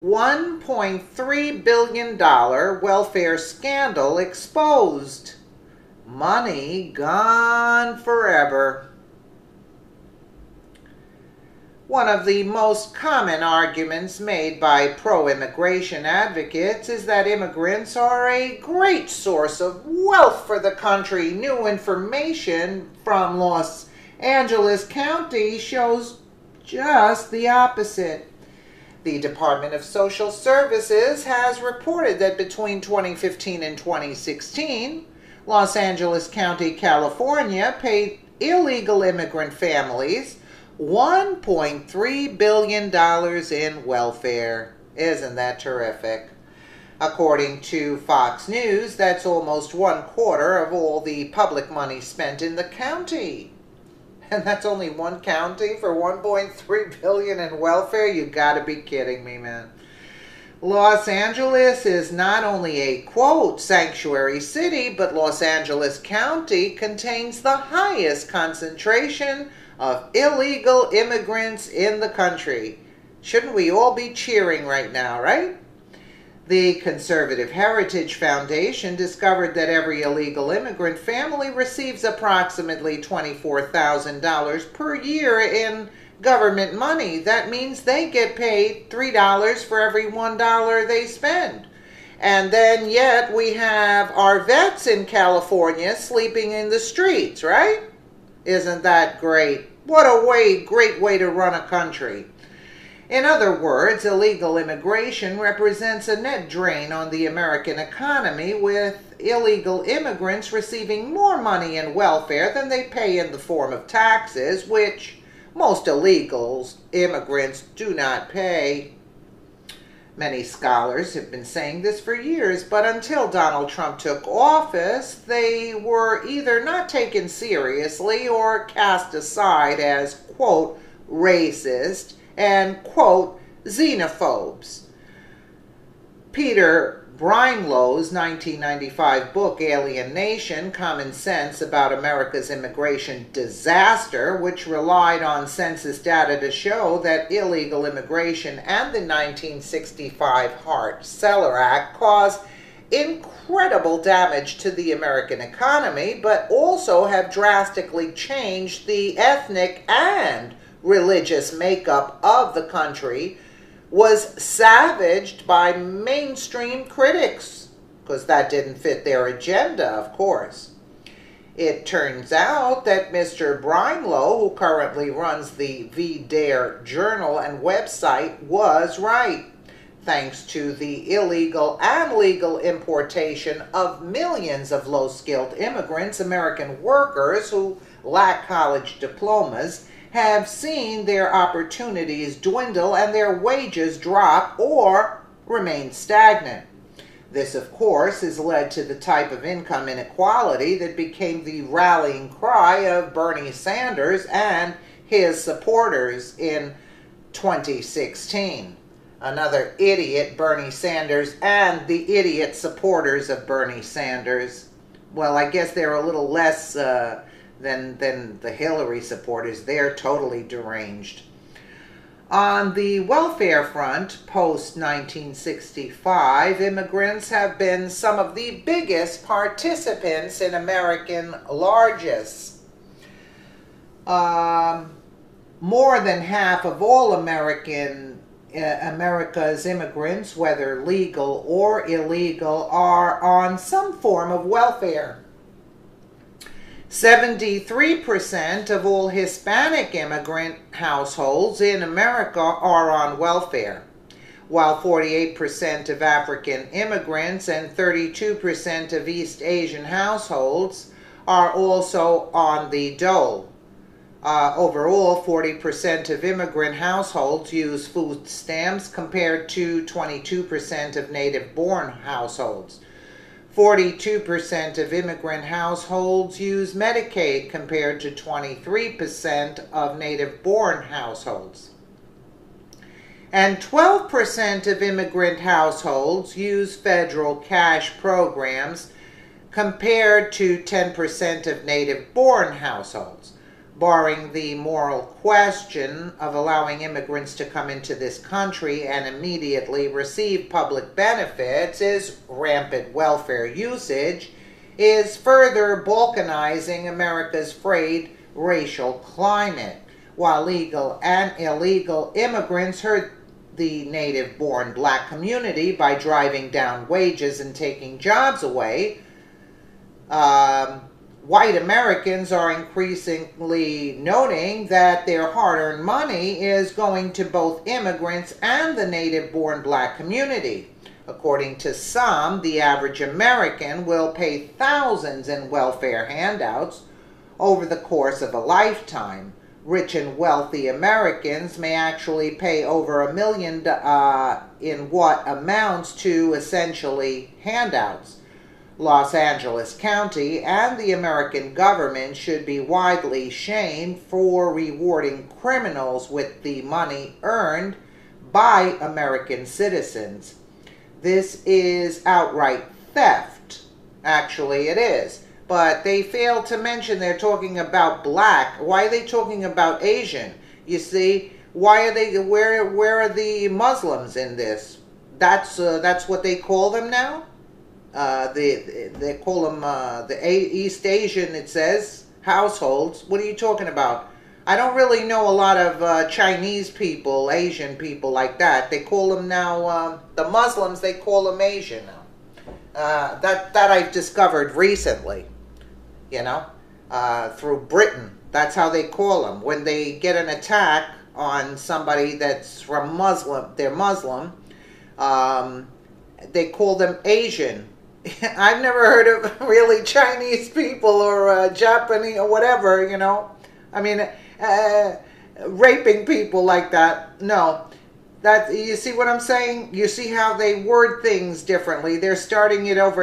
$1.3 billion welfare scandal exposed. Money gone forever. One of the most common arguments made by pro-immigration advocates is that immigrants are a great source of wealth for the country. New information from Los Angeles County shows just the opposite. The Department of Social Services has reported that between 2015 and 2016, Los Angeles County, California paid illegal immigrant families $1.3 billion in welfare. Isn't that terrific? According to Fox News, that's almost 1/4 of all the public money spent in the county. And that's only one county for $1.3 billion in welfare? You gotta be kidding me, man. Los Angeles is not only a, quote, sanctuary city, but Los Angeles County contains the highest concentration of illegal immigrants in the country. Shouldn't we all be cheering right now, right? The Conservative Heritage Foundation discovered that every illegal immigrant family receives approximately $24,000 per year in government money. That means they get paid $3 for every $1 they spend. And then yet we have our vets in California sleeping in the streets, right? Isn't that great? What a great way to run a country. In other words, illegal immigration represents a net drain on the American economy, with illegal immigrants receiving more money in welfare than they pay in the form of taxes, which most illegal immigrants do not pay. Many scholars have been saying this for years, but until Donald Trump took office, they were either not taken seriously or cast aside as, quote, racist and, quote, xenophobes. Peter Brimelow's 1995 book, Alien Nation, Common Sense About America's Immigration Disaster, which relied on census data to show that illegal immigration and the 1965 Hart-Celler Act caused incredible damage to the American economy, but also have drastically changed the ethnic and religious makeup of the country, was savaged by mainstream critics, because that didn't fit their agenda, of course. It turns out that Mr. Brimelow, who currently runs the VDare journal and website, was right, thanks to the illegal and legal importation of millions of low-skilled immigrants. American workers who lack college diplomas have seen their opportunities dwindle and their wages drop or remain stagnant. This, of course, has led to the type of income inequality that became the rallying cry of Bernie Sanders and his supporters in 2016. Another idiot, Bernie Sanders, and the idiot supporters of Bernie Sanders. Well, I guess they're a little less than the Hillary supporters. They're totally deranged. On the welfare front, post-1965, immigrants have been some of the biggest participants in American largesse. More than half of all America's immigrants, whether legal or illegal, are on some form of welfare. 73% of all Hispanic immigrant households in America are on welfare, while 48% of African immigrants and 32% of East Asian households are also on the dole. Overall, 40% of immigrant households use food stamps compared to 22% of native-born households. 42% of immigrant households use Medicaid compared to 23% of native-born households. And 12% of immigrant households use federal cash programs compared to 10% of native-born households. barring the moral question of allowing immigrants to come into this country and immediately receive public benefits, is rampant welfare usage, is further balkanizing America's frayed racial climate, while legal and illegal immigrants hurt the native-born black community by driving down wages and taking jobs away. White Americans are increasingly noting that their hard-earned money is going to both immigrants and the native-born black community. According to some, the average American will pay thousands in welfare handouts over the course of a lifetime. Rich and wealthy Americans may actually pay over $1 million in what amounts to essentially handouts. Los Angeles County and the American government should be widely shamed for rewarding criminals with the money earned by American citizens. This is outright theft. Actually, it is. But they fail to mention they're talking about black. Why are they talking about Asian? You see, why are they? Where are the Muslims in this? That's what they call them now. They call them the East Asian. It says households. What are you talking about? I don't really know a lot of Chinese people, Asian people like that. They call them now the Muslims. They call them Asian now. That I've discovered recently. You know, through Britain. That's how they call them. When they get an attack on somebody that's from Muslim, they're Muslim, they call them Asian. I've never heard of really Chinese people or Japanese or whatever, you know. I mean, raping people like that. No. That, you see what I'm saying? You see how they word things differently. They're starting it over